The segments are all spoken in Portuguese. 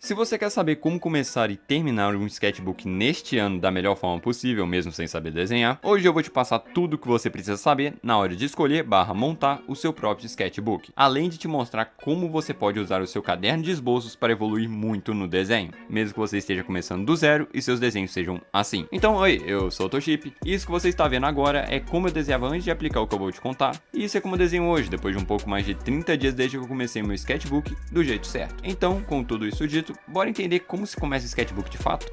Se você quer saber como começar e terminar um sketchbook neste ano da melhor forma possível, mesmo sem saber desenhar, hoje eu vou te passar tudo o que você precisa saber na hora de escolher / montar o seu próprio sketchbook, além de te mostrar como você pode usar o seu caderno de esboços para evoluir muito no desenho, mesmo que você esteja começando do zero e seus desenhos sejam assim. Então, oi, eu sou o Toship, e isso que você está vendo agora é como eu desenhava antes de aplicar o que eu vou te contar, e isso é como eu desenho hoje, depois de um pouco mais de 30 dias desde que eu comecei meu sketchbook do jeito certo. Então, com tudo isso dito, bora entender como se começa o sketchbook de fato?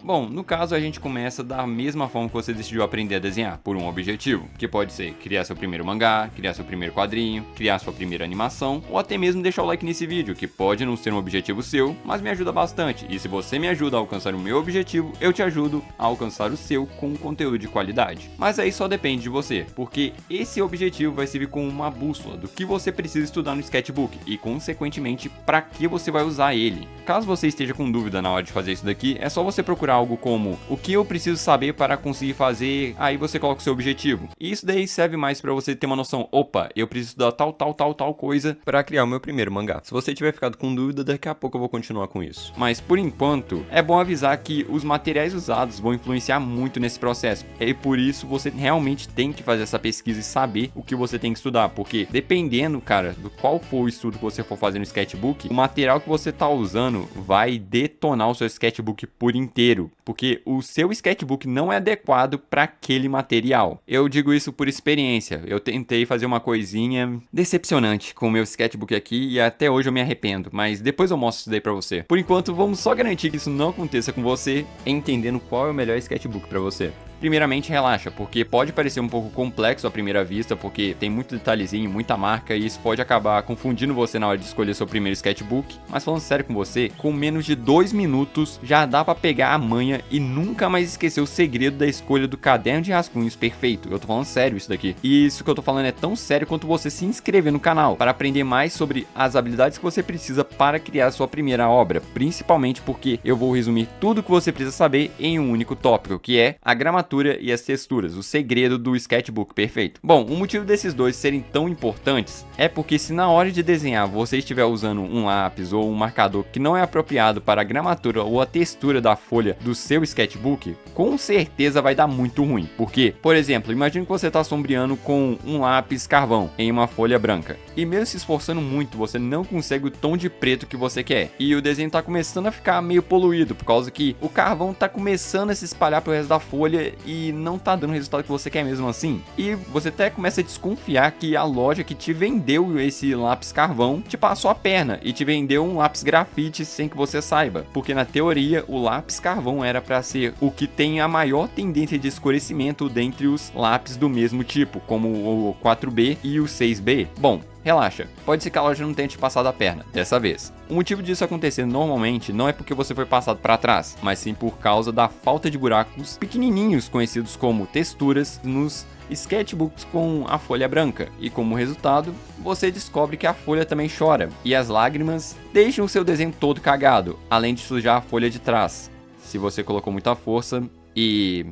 Bom, no caso a gente começa da mesma forma que você decidiu aprender a desenhar, por um objetivo, que pode ser criar seu primeiro mangá, criar seu primeiro quadrinho, criar sua primeira animação, ou até mesmo deixar o like nesse vídeo, que pode não ser um objetivo seu, mas me ajuda bastante, e se você me ajuda a alcançar o meu objetivo, eu te ajudo a alcançar o seu com conteúdo de qualidade. Mas aí só depende de você, porque esse objetivo vai servir como uma bússola do que você precisa estudar no sketchbook, e consequentemente, para que você vai usar ele. Caso você esteja com dúvida na hora de fazer isso daqui, é só você procurar algo como o que eu preciso saber para conseguir fazer, aí você coloca o seu objetivo. E isso daí serve mais para você ter uma noção, opa, eu preciso estudar tal coisa para criar o meu primeiro mangá. Se você tiver ficado com dúvida, daqui a pouco eu vou continuar com isso. Mas por enquanto, é bom avisar que os materiais usados vão influenciar muito nesse processo. E por isso você realmente tem que fazer essa pesquisa e saber o que você tem que estudar, porque dependendo, cara, do qual for o estudo que você for fazer no sketchbook, o material que você tá usando vai detonar o seu sketchbook por inteiro, porque o seu sketchbook não é adequado para aquele material. Eu digo isso por experiência. Eu tentei fazer uma coisinha decepcionante com o meu sketchbook aqui e até hoje eu me arrependo, mas depois eu mostro isso daí para você. Por enquanto, vamos só garantir que isso não aconteça com você, entendendo qual é o melhor sketchbook para você. Primeiramente, relaxa, porque pode parecer um pouco complexo à primeira vista, porque tem muito detalhezinho, muita marca, e isso pode acabar confundindo você na hora de escolher seu primeiro sketchbook. Mas falando sério com você, com menos de 2 minutos já dá pra pegar a manha e nunca mais esquecer o segredo da escolha do caderno de rascunhos perfeito. Eu tô falando sério isso daqui. E isso que eu tô falando é tão sério quanto você se inscrever no canal, para aprender mais sobre as habilidades que você precisa para criar sua primeira obra, principalmente porque eu vou resumir tudo que você precisa saber em um único tópico, que é a gramatura e as texturas, o segredo do sketchbook perfeito. Bom, o motivo desses dois serem tão importantes é porque se na hora de desenhar você estiver usando um lápis ou um marcador que não é apropriado para a gramatura ou a textura da folha do seu sketchbook, com certeza vai dar muito ruim. Porque, por exemplo, imagine que você está sombreando com um lápis carvão em uma folha branca, e mesmo se esforçando muito, você não consegue o tom de preto que você quer, e o desenho está começando a ficar meio poluído, por causa que o carvão está começando a se espalhar pro resto da folha e não tá dando o resultado que você quer mesmo assim. E você até começa a desconfiar que a loja que te vendeu esse lápis carvão te passou a perna e te vendeu um lápis grafite sem que você saiba, porque na teoria o lápis carvão era para ser o que tem a maior tendência de escurecimento dentre os lápis do mesmo tipo, como o 4B e o 6B. Bom, relaxa, pode ser que a loja não tenha te passado a perna, dessa vez. O motivo disso acontecer normalmente não é porque você foi passado para trás, mas sim por causa da falta de buracos pequenininhos conhecidos como texturas nos sketchbooks com a folha branca, e como resultado, você descobre que a folha também chora, e as lágrimas deixam o seu desenho todo cagado, além de sujar a folha de trás, se você colocou muita força e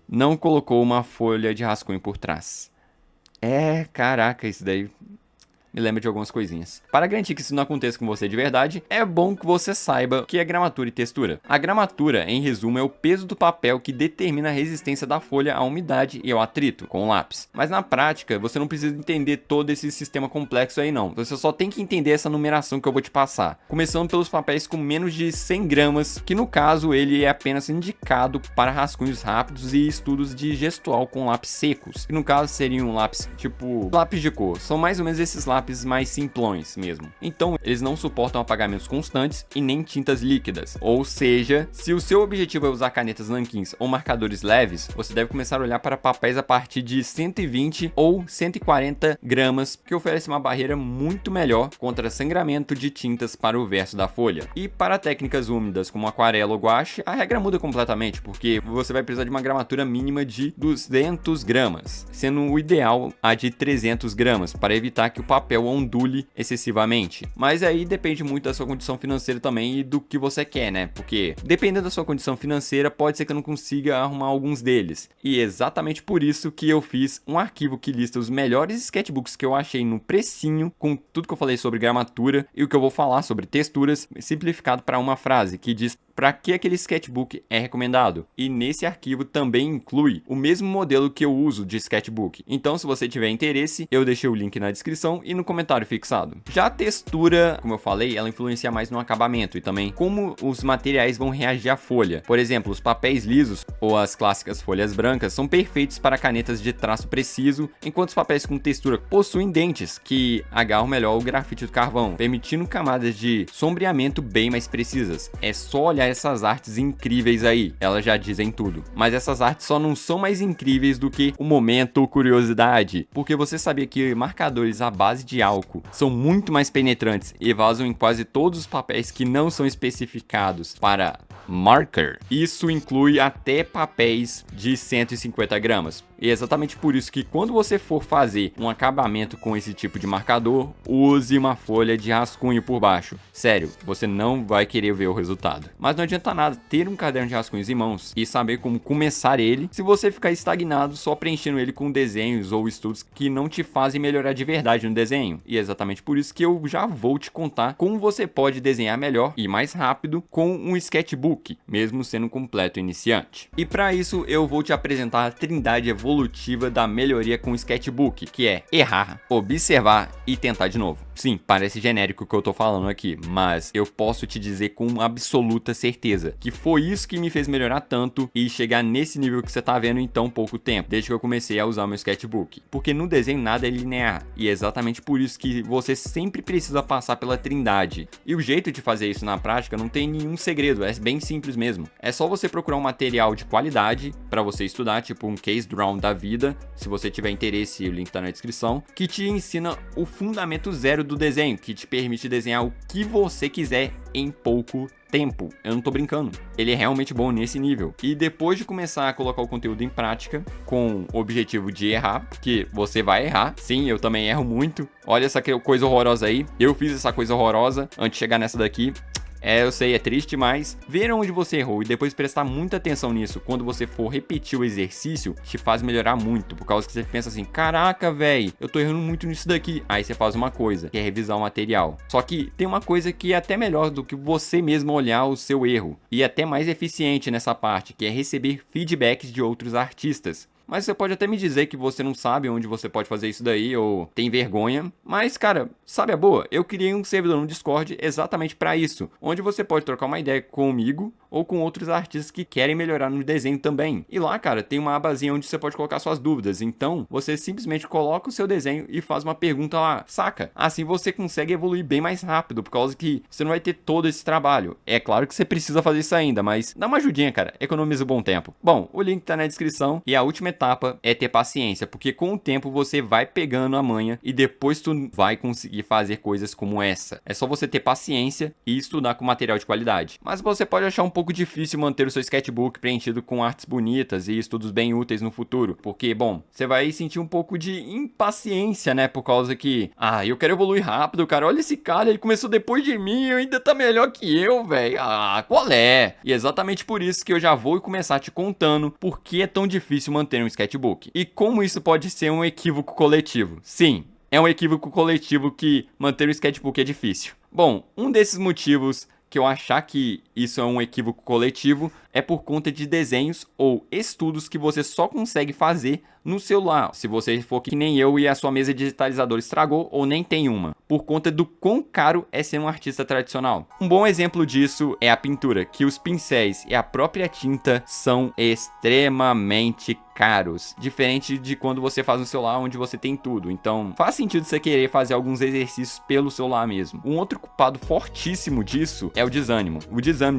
não colocou uma folha de rascunho por trás. Caraca, isso daí me lembra de algumas coisinhas. Para garantir que isso não aconteça com você de verdade, é bom que você saiba o que é gramatura e textura. A gramatura, em resumo, é o peso do papel que determina a resistência da folha à umidade e ao atrito com o lápis. Mas na prática, você não precisa entender todo esse sistema complexo aí não. Você só tem que entender essa numeração que eu vou te passar. Começando pelos papéis com menos de 100 gramas, que no caso ele é apenas indicado para rascunhos rápidos e estudos de gestual com lápis secos. Que no caso seriam um lápis tipo lápis de cor. São mais ou menos esses lápis mais simplões mesmo. Então, eles não suportam apagamentos constantes e nem tintas líquidas. Ou seja, se o seu objetivo é usar canetas nanquins ou marcadores leves, você deve começar a olhar para papéis a partir de 120 ou 140 gramas, que oferece uma barreira muito melhor contra sangramento de tintas para o verso da folha. E para técnicas úmidas como aquarela ou guache, a regra muda completamente, porque você vai precisar de uma gramatura mínima de 200 gramas, sendo o ideal a de 300 gramas, para evitar que o papel papel ondule excessivamente. Mas aí depende muito da sua condição financeira também e do que você quer, né? Porque dependendo da sua condição financeira, pode ser que eu não consiga arrumar alguns deles. E é exatamente por isso que eu fiz um arquivo que lista os melhores sketchbooks que eu achei no precinho, com tudo que eu falei sobre gramatura e o que eu vou falar sobre texturas, simplificado para uma frase que diz para que aquele sketchbook é recomendado. E nesse arquivo também inclui o mesmo modelo que eu uso de sketchbook. Então, se você tiver interesse, eu deixei o link na descrição e no comentário fixado. Já a textura, como eu falei, ela influencia mais no acabamento e também como os materiais vão reagir à folha. Por exemplo, os papéis lisos ou as clássicas folhas brancas são perfeitos para canetas de traço preciso, enquanto os papéis com textura possuem dentes que agarram melhor o grafite do carvão, permitindo camadas de sombreamento bem mais precisas. É só olhar essas artes incríveis aí, elas já dizem tudo. Mas essas artes só não são mais incríveis do que o momento curiosidade, porque você sabia que marcadores à base de álcool são muito mais penetrantes e vazam em quase todos os papéis que não são especificados para marker? Isso inclui até papéis de 150 gramas. E é exatamente por isso que quando você for fazer um acabamento com esse tipo de marcador, use uma folha de rascunho por baixo. Sério, você não vai querer ver o resultado. Mas não adianta nada ter um caderno de rascunhos em mãos e saber como começar ele se você ficar estagnado só preenchendo ele com desenhos ou estudos que não te fazem melhorar de verdade no desenho. E é exatamente por isso que eu já vou te contar como você pode desenhar melhor e mais rápido com um sketchbook, mesmo sendo um completo iniciante. E para isso eu vou te apresentar a trindade evolutiva da melhoria com o sketchbook, que é errar, observar e tentar de novo. Sim, parece genérico o que eu tô falando aqui, mas eu posso te dizer com absoluta certeza que foi isso que me fez melhorar tanto e chegar nesse nível que você tá vendo em tão pouco tempo, desde que eu comecei a usar meu sketchbook. Porque no desenho nada é linear, e é exatamente por isso que você sempre precisa passar pela trindade. E o jeito de fazer isso na prática não tem nenhum segredo, é bem simples mesmo. É só você procurar um material de qualidade para você estudar, tipo um case drawn da vida, se você tiver interesse, o link tá na descrição, que te ensina o fundamento zero do desenho, que te permite desenhar o que você quiser em pouco tempo. Eu não tô brincando. Ele é realmente bom nesse nível. E depois de começar a colocar o conteúdo em prática, com o objetivo de errar, porque você vai errar. Sim, eu também erro muito. Olha essa coisa horrorosa aí. Eu fiz essa coisa horrorosa antes de chegar nessa daqui. Eu sei, é triste, mas ver onde você errou e depois prestar muita atenção nisso quando você for repetir o exercício te faz melhorar muito, por causa que você pensa assim, caraca, velho, eu tô errando muito nisso daqui. Aí você faz uma coisa, que é revisar o material. Só que tem uma coisa que é até melhor do que você mesmo olhar o seu erro, e até mais eficiente nessa parte, que é receber feedbacks de outros artistas. Mas você pode até me dizer que você não sabe onde você pode fazer isso daí ou tem vergonha. Mas, cara, sabe a boa? Eu criei um servidor no Discord exatamente para isso, onde você pode trocar uma ideia comigo ou com outros artistas que querem melhorar no desenho também. E lá, cara, tem uma abazinha onde você pode colocar suas dúvidas. Então, você simplesmente coloca o seu desenho e faz uma pergunta lá, saca? Assim você consegue evoluir bem mais rápido, por causa que você não vai ter todo esse trabalho. É claro que você precisa fazer isso ainda, mas dá uma ajudinha, cara. Economiza um bom tempo. Bom, o link tá na descrição e a última etapa é ter paciência, porque com o tempo você vai pegando a manha e depois tu vai conseguir fazer coisas como essa. É só você ter paciência e estudar com material de qualidade. Mas você pode achar um pouco difícil manter o seu sketchbook preenchido com artes bonitas e estudos bem úteis no futuro, porque, bom, você vai sentir um pouco de impaciência, né, por causa que, eu quero evoluir rápido, cara, olha esse cara, ele começou depois de mim, ainda tá melhor que eu, velho, qual é? E é exatamente por isso que eu já vou começar te contando por que é tão difícil manter um sketchbook e como isso pode ser um equívoco coletivo. Sim, é um equívoco coletivo que manter um sketchbook é difícil. Bom, um desses motivos que eu achar que isso é um equívoco coletivo é por conta de desenhos ou estudos que você só consegue fazer no celular, se você for que nem eu e a sua mesa digitalizadora estragou ou nem tem uma, por conta do quão caro é ser um artista tradicional. Um bom exemplo disso é a pintura, que os pincéis e a própria tinta são extremamente caros, diferente de quando você faz no celular onde você tem tudo. Então faz sentido você querer fazer alguns exercícios pelo celular mesmo. Um outro culpado fortíssimo disso é o desânimo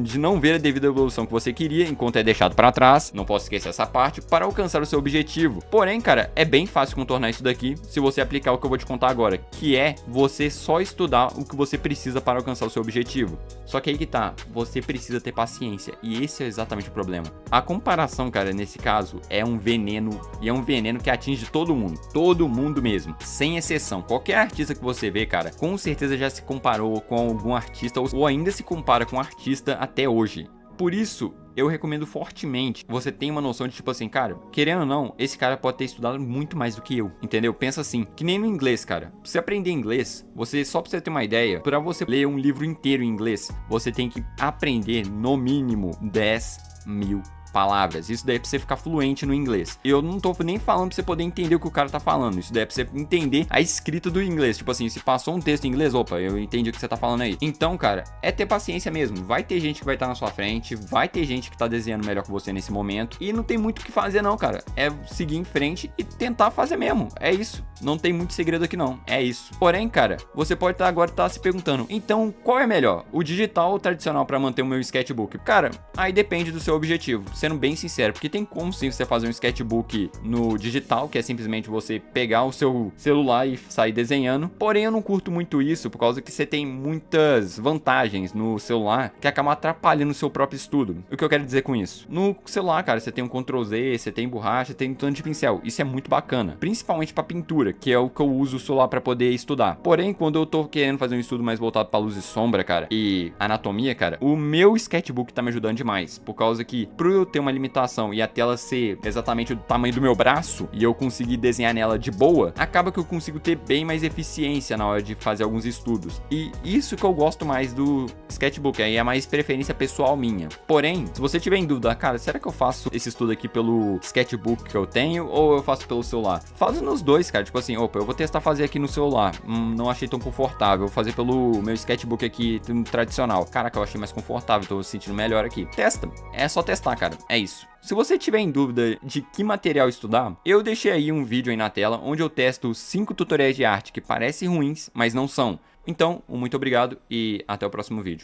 de não ver a devida evolução que você queria adquirir enquanto é deixado para trás, não posso esquecer essa parte, para alcançar o seu objetivo. Porém, cara, é bem fácil contornar isso daqui se você aplicar o que eu vou te contar agora, que é você só estudar o que você precisa para alcançar o seu objetivo. Só que aí que tá, você precisa ter paciência, e esse é exatamente o problema. A comparação, cara, nesse caso, é um veneno, e é um veneno que atinge todo mundo mesmo, sem exceção. Qualquer artista que você vê, cara, com certeza já se comparou com algum artista, ou ainda se compara com um artista até hoje. Por isso, eu recomendo fortemente você tenha uma noção de tipo assim, cara, querendo ou não, esse cara pode ter estudado muito mais do que eu, entendeu? Pensa assim, que nem no inglês, cara. Pra você aprender inglês, só pra você ter uma ideia, pra você ler um livro inteiro em inglês, você tem que aprender no mínimo 10.000 palavras. Isso daí é pra você ficar fluente no inglês. Eu não tô nem falando pra você poder entender o que o cara tá falando. Isso daí é pra você entender a escrita do inglês. Tipo assim, se passou um texto em inglês, opa, eu entendi o que você tá falando aí. Então, cara, é ter paciência mesmo. Vai ter gente que vai estar na sua frente, vai ter gente que tá desenhando melhor que você nesse momento. E não tem muito o que fazer não, cara. É seguir em frente e tentar fazer mesmo. É isso. Não tem muito segredo aqui não. É isso. Porém, cara, você pode estar agora se perguntando, então, qual é melhor? O digital ou o tradicional pra manter o meu sketchbook? Cara, aí depende do seu objetivo. Sendo bem sincero, porque tem como sim você fazer um sketchbook no digital, que é simplesmente você pegar o seu celular e sair desenhando. Porém, eu não curto muito isso, por causa que você tem muitas vantagens no celular que acabam atrapalhando o seu próprio estudo. O que eu quero dizer com isso? No celular, cara, você tem um Ctrl Z, você tem borracha, tem um tanto de pincel. Isso é muito bacana, principalmente pra pintura, que é o que eu uso o celular pra poder estudar. Porém, quando eu tô querendo fazer um estudo mais voltado pra luz e sombra, cara, e anatomia, cara, o meu sketchbook tá me ajudando demais, por causa que, pro eu ter uma limitação e a tela ser exatamente do tamanho do meu braço e eu conseguir desenhar nela de boa, acaba que eu consigo ter bem mais eficiência na hora de fazer alguns estudos. E isso que eu gosto mais do sketchbook, aí é mais preferência pessoal minha. Porém, se você tiver em dúvida, cara, será que eu faço esse estudo aqui pelo sketchbook que eu tenho ou eu faço pelo celular? Faz nos dois, cara, tipo assim, opa, eu vou testar fazer aqui no celular, não achei tão confortável, vou fazer pelo meu sketchbook aqui tradicional. Caraca, eu achei mais confortável, tô sentindo melhor aqui. Testa, é só testar, cara, é isso. Se você tiver em dúvida de que material estudar, eu deixei aí um vídeo aí na tela onde eu testo 5 tutoriais de arte que parecem ruins, mas não são. Então, muito obrigado e até o próximo vídeo.